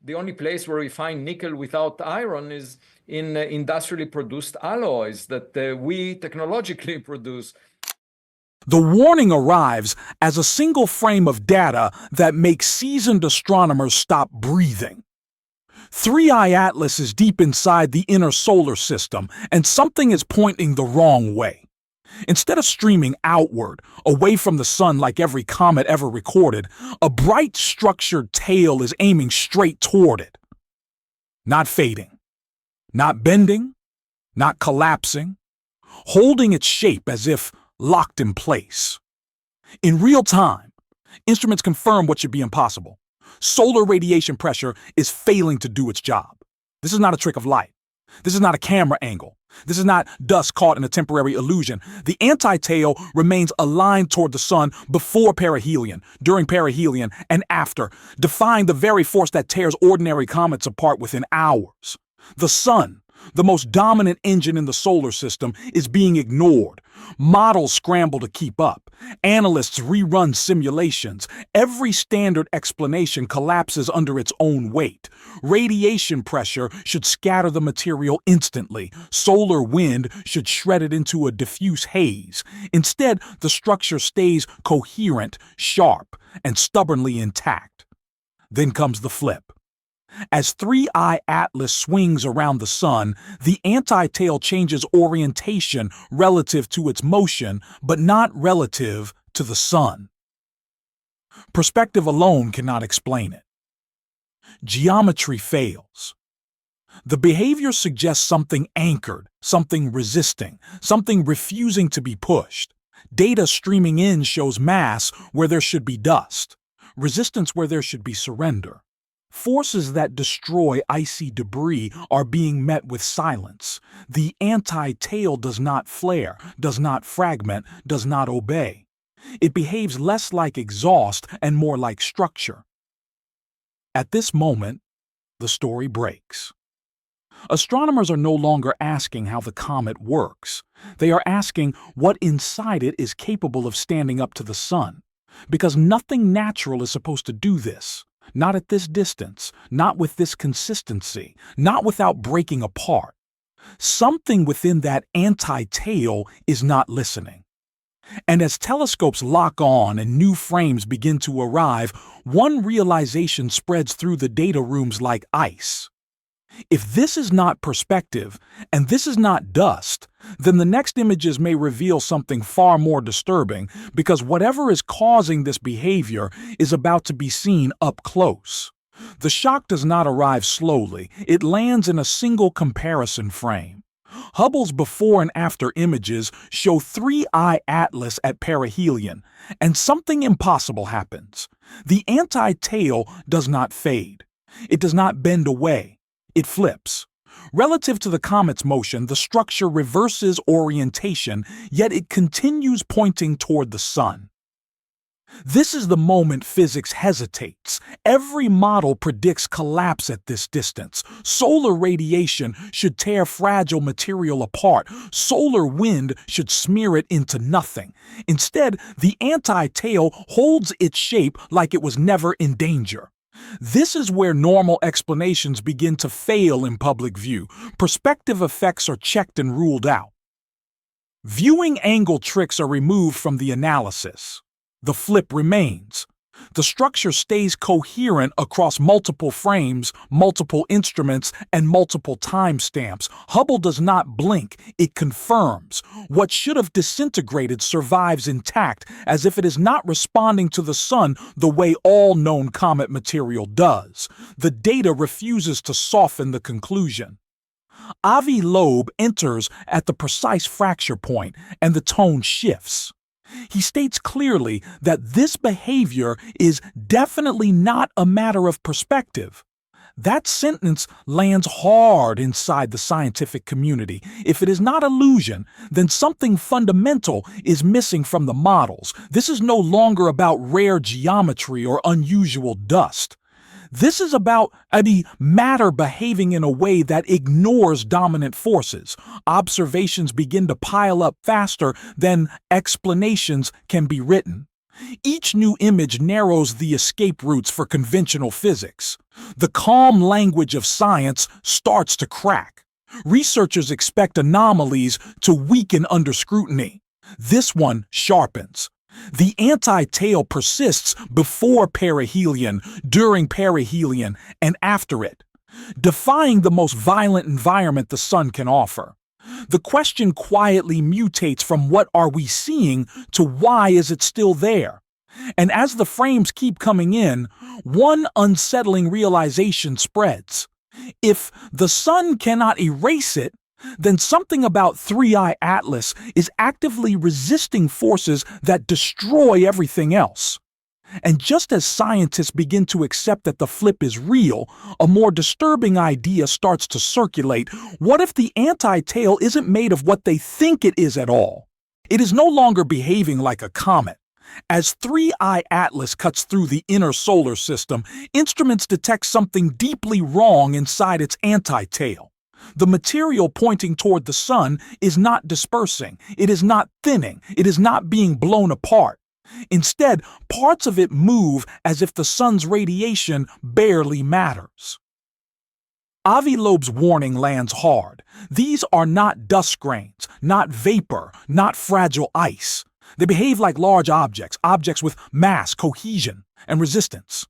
the only place where we find nickel without iron is in industrially produced alloys that we technologically produce. The warning arrives as a single frame of data that makes seasoned astronomers stop breathing. 3I Atlas is deep inside the inner solar system, and something is pointing the wrong way. Instead of streaming outward, away from the sun like every comet ever recorded, a bright structured tail is aiming straight toward it. Not fading, not bending, not collapsing, holding its shape as if locked in place. In real time, instruments confirm what should be impossible. Solar radiation pressure is failing to do its job. This is not a trick of light. This is not a camera angle. This is not dust caught in a temporary illusion. The anti-tail remains aligned toward the sun before perihelion, during perihelion, and after, defying the very force that tears ordinary comets apart within hours. The sun, the most dominant engine in the solar system, is being ignored. Models scramble to keep up. Analysts rerun simulations. Every standard explanation collapses under its own weight. Radiation pressure should scatter the material instantly. Solar wind should shred it into a diffuse haze. Instead, the structure stays coherent, sharp, and stubbornly intact. Then comes the flip. As 3I Atlas swings around the sun, the anti-tail changes orientation relative to its motion, but not relative to the sun. Perspective alone cannot explain it. Geometry fails. The behavior suggests something anchored, something resisting, something refusing to be pushed. Data streaming in shows mass where there should be dust, resistance where there should be surrender. Forces that destroy icy debris are being met with silence. The anti-tail does not flare, does not fragment, does not obey. It behaves less like exhaust and more like structure. At this moment, the story breaks. Astronomers are no longer asking how the comet works. They are asking what inside it is capable of standing up to the sun. Because nothing natural is supposed to do this. Not at this distance, not with this consistency, not without breaking apart. Something within that anti-tail is not listening. And as telescopes lock on and new frames begin to arrive, one realization spreads through the data rooms like ice. If this is not perspective, and this is not dust, then the next images may reveal something far more disturbing, because whatever is causing this behavior is about to be seen up close. The shock does not arrive slowly, it lands in a single comparison frame. Hubble's before and after images show 3I Atlas at perihelion, and something impossible happens. The anti-tail does not fade. It does not bend away. It flips. Relative to the comet's motion, the structure reverses orientation, yet it continues pointing toward the sun. This is the moment physics hesitates. Every model predicts collapse at this distance. Solar radiation should tear fragile material apart. Solar wind should smear it into nothing. Instead, the anti-tail holds its shape like it was never in danger. This is where normal explanations begin to fail in public view. Perspective effects are checked and ruled out. Viewing angle tricks are removed from the analysis. The flip remains. The structure stays coherent across multiple frames, multiple instruments, and multiple timestamps. Hubble does not blink, it confirms. What should have disintegrated survives intact, as if it is not responding to the sun the way all known comet material does. The data refuses to soften the conclusion. Avi Loeb enters at the precise fracture point, and the tone shifts. He states clearly that this behavior is definitely not a matter of perspective. That sentence lands hard inside the scientific community. If it is not illusion, then something fundamental is missing from the models. This is no longer about rare geometry or unusual dust. This is about matter behaving in a way that ignores dominant forces. Observations begin to pile up faster than explanations can be written. Each new image narrows the escape routes for conventional physics. The calm language of science starts to crack. Researchers expect anomalies to weaken under scrutiny. This one sharpens. The anti-tail persists before perihelion, during perihelion, and after it, defying the most violent environment the sun can offer. The question quietly mutates from what are we seeing to why is it still there? And as the frames keep coming in, one unsettling realization spreads. If the sun cannot erase it, then something about 3i Atlas is actively resisting forces that destroy everything else. And just as scientists begin to accept that the flip is real, a more disturbing idea starts to circulate. What if the anti-tail isn't made of what they think it is at all? It is no longer behaving like a comet. As 3i Atlas cuts through the inner solar system, instruments detect something deeply wrong inside its anti-tail. The material pointing toward the sun is not dispersing, it is not thinning, it is not being blown apart. Instead, parts of it move as if the sun's radiation barely matters. Avi Loeb's warning lands hard. These are not dust grains, not vapor, not fragile ice. They behave like large objects, objects with mass, cohesion, and resistance.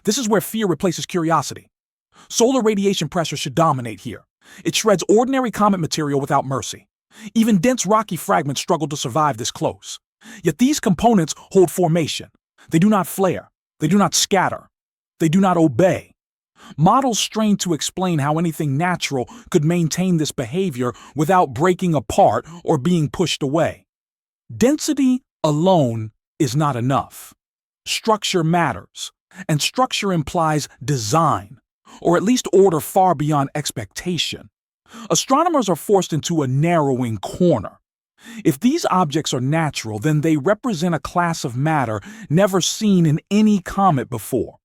This is where fear replaces curiosity. Solar radiation pressure should dominate here. It shreds ordinary comet material without mercy. Even dense rocky fragments struggle to survive this close. Yet these components hold formation. They do not flare. They do not scatter. They do not obey. Models strain to explain how anything natural could maintain this behavior without breaking apart or being pushed away. Density alone is not enough. Structure matters, and structure implies design, or at least order far beyond expectation. Astronomers are forced into a narrowing corner. If these objects are natural, then they represent a class of matter never seen in any comet before.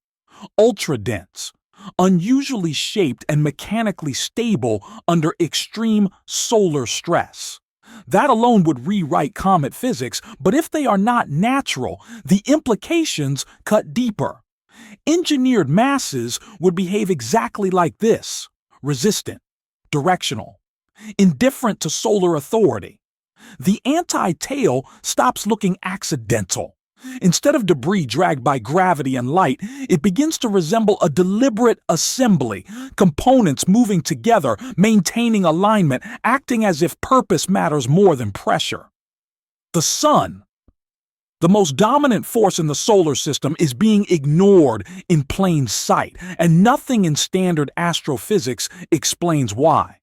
Ultra-dense, unusually shaped and mechanically stable under extreme solar stress. That alone would rewrite comet physics, but if they are not natural, the implications cut deeper. Engineered masses would behave exactly like this: resistant, directional, indifferent to solar authority. The anti-tail stops looking accidental. Instead of debris dragged by gravity and light, it begins to resemble a deliberate assembly, components moving together, maintaining alignment, acting as if purpose matters more than pressure. The sun, the most dominant force in the solar system, is being ignored in plain sight, and nothing in standard astrophysics explains why.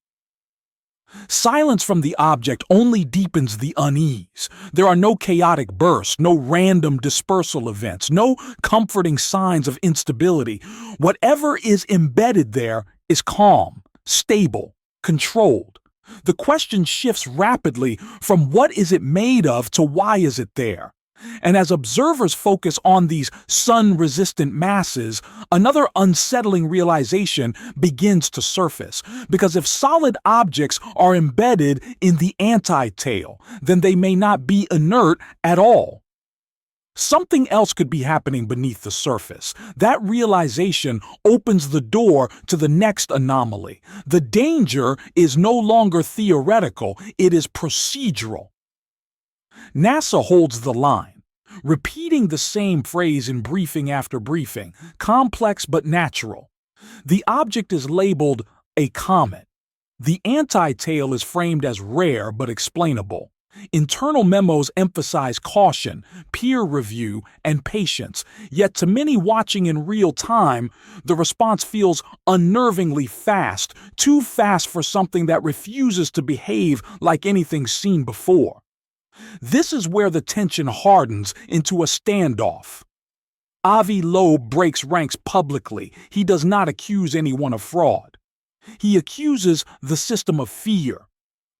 Silence from the object only deepens the unease. There are no chaotic bursts, no random dispersal events, no comforting signs of instability. Whatever is embedded there is calm, stable, controlled. The question shifts rapidly from what is it made of to why is it there? And as observers focus on these sun-resistant masses, another unsettling realization begins to surface. Because if solid objects are embedded in the anti-tail, then they may not be inert at all. Something else could be happening beneath the surface. That realization opens the door to the next anomaly. The danger is no longer theoretical, it is procedural. NASA holds the line, repeating the same phrase in briefing after briefing, complex but natural. The object is labeled a comet. The anti-tail is framed as rare but explainable. Internal memos emphasize caution, peer review, and patience, yet to many watching in real time, the response feels unnervingly fast, too fast for something that refuses to behave like anything seen before. This is where the tension hardens into a standoff. Avi Loeb breaks ranks publicly. He does not accuse anyone of fraud. He accuses the system of fear.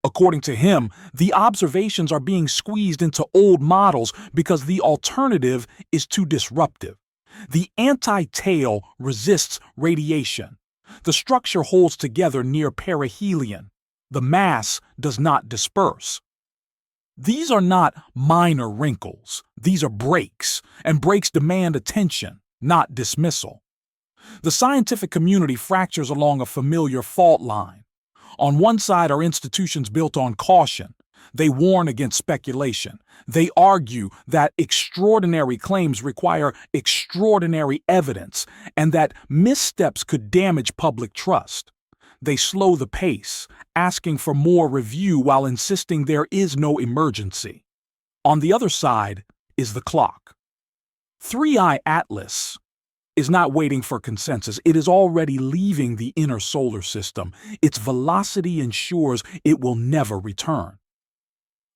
According to him, the observations are being squeezed into old models because the alternative is too disruptive. The anti-tail resists radiation. The structure holds together near perihelion. The mass does not disperse. These are not minor wrinkles. These are breaks, and breaks demand attention, not dismissal. The scientific community fractures along a familiar fault line. On one side are institutions built on caution. They warn against speculation. They argue that extraordinary claims require extraordinary evidence and that missteps could damage public trust. They slow the pace, asking for more review while insisting there is no emergency. On the other side is the clock. 3i Atlas is not waiting for consensus. It is already leaving the inner solar system. Its velocity ensures it will never return.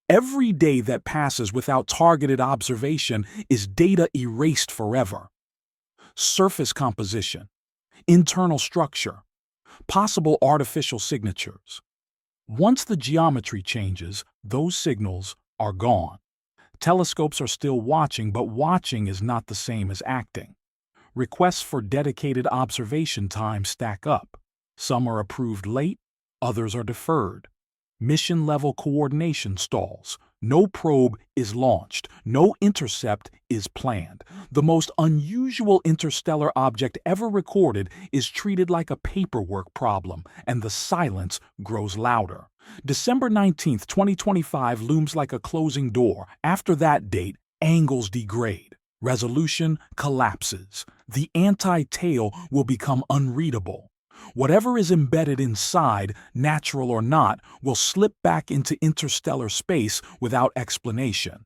Every day that passes without targeted observation is data erased forever. Surface composition, internal structure, possible artificial signatures. Once the geometry changes, those signals are gone. Telescopes are still watching, but watching is not the same as acting. Requests for dedicated observation time stack up. Some are approved late, others are deferred. Mission-level coordination stalls. No probe is launched. No intercept is planned. The most unusual interstellar object ever recorded is treated like a paperwork problem, and the silence grows louder. December 19, 2025 looms like a closing door. After that date, angles degrade. Resolution collapses. The anti-tail will become unreadable. Whatever is embedded inside, natural or not, will slip back into interstellar space without explanation.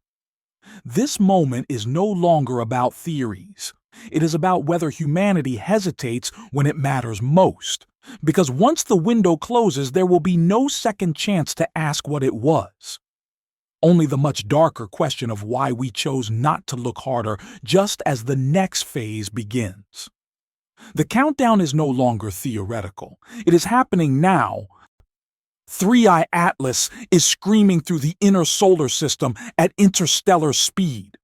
This moment is no longer about theories. It is about whether humanity hesitates when it matters most. Because once the window closes, there will be no second chance to ask what it was. Only the much darker question of why we chose not to look harder just as the next phase begins. The countdown is no longer theoretical. It is happening now. 3i Atlas is screaming through the inner solar system at interstellar speed,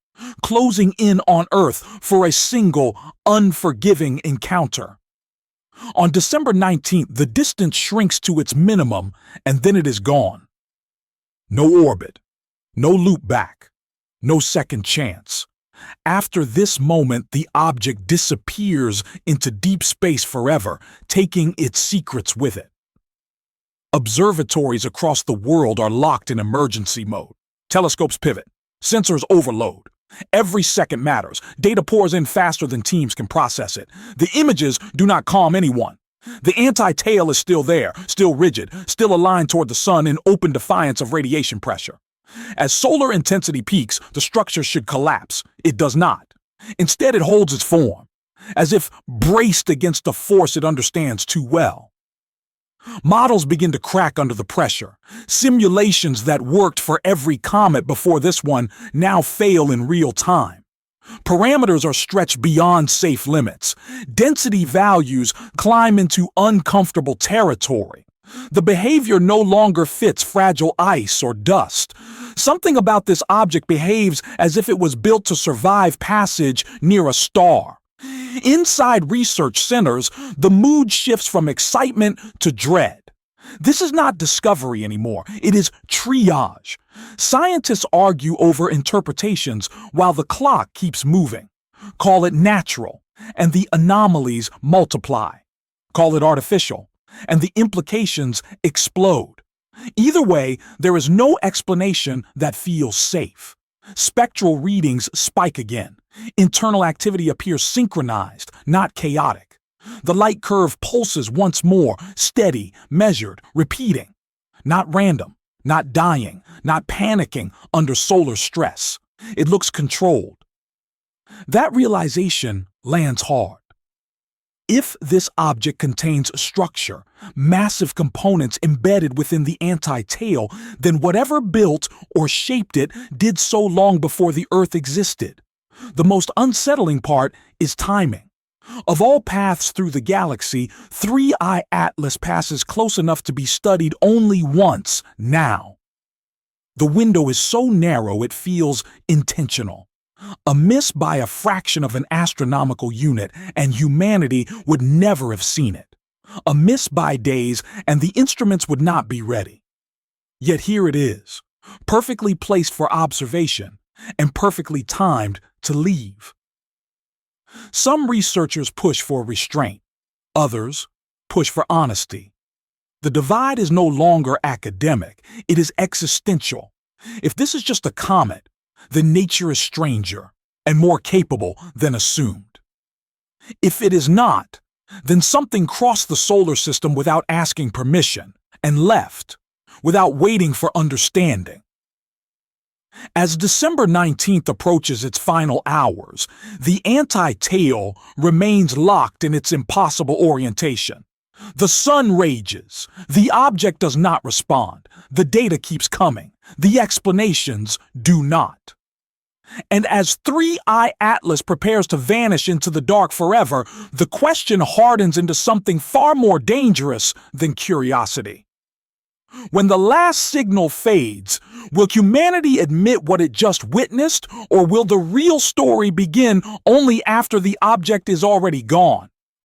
closing in on Earth for a single, unforgiving encounter. On December 19th, the distance shrinks to its minimum, and then it is gone. No orbit, no loop back, no second chance. After this moment, the object disappears into deep space forever, taking its secrets with it. Observatories across the world are locked in emergency mode. Telescopes pivot. Sensors overload. Every second matters. Data pours in faster than teams can process it. The images do not calm anyone. The anti-tail is still there, still rigid, still aligned toward the sun in open defiance of radiation pressure. As solar intensity peaks, the structure should collapse. It does not. Instead, it holds its form, as if braced against a force it understands too well. Models begin to crack under the pressure. Simulations that worked for every comet before this one now fail in real time. Parameters are stretched beyond safe limits. Density values climb into uncomfortable territory. The behavior no longer fits fragile ice or dust. Something about this object behaves as if it was built to survive passage near a star. Inside research centers, the mood shifts from excitement to dread. This is not discovery anymore. It is triage. Scientists argue over interpretations while the clock keeps moving. Call it natural, and the anomalies multiply. Call it artificial, and the implications explode. Either way, there is no explanation that feels safe. Spectral readings spike again. Internal activity appears synchronized, not chaotic. The light curve pulses once more, steady, measured, repeating. Not random, not dying, not panicking under solar stress. It looks controlled. That realization lands hard. If this object contains structure, massive components embedded within the anti-tail, then whatever built or shaped it did so long before the Earth existed. The most unsettling part is timing. Of all paths through the galaxy, 3i Atlas passes close enough to be studied only once now. The window is so narrow it feels intentional. A miss by a fraction of an astronomical unit, and humanity would never have seen it. A miss by days, and the instruments would not be ready. Yet here it is. perfectly placed for observation and perfectly timed to leave. Some researchers push for restraint, others push for honesty. The divide is no longer academic, it is existential. If this is just a comet, then nature is stranger and more capable than assumed. If it is not, then something crossed the solar system without asking permission and left, without waiting for understanding. As December 19th approaches its final hours, the anti-tail remains locked in its impossible orientation. The sun rages, the object does not respond, the data keeps coming, the explanations do not. And as 3I Atlas prepares to vanish into the dark forever, the question hardens into something far more dangerous than curiosity. When the last signal fades, will humanity admit what it just witnessed, or will the real story begin only after the object is already gone?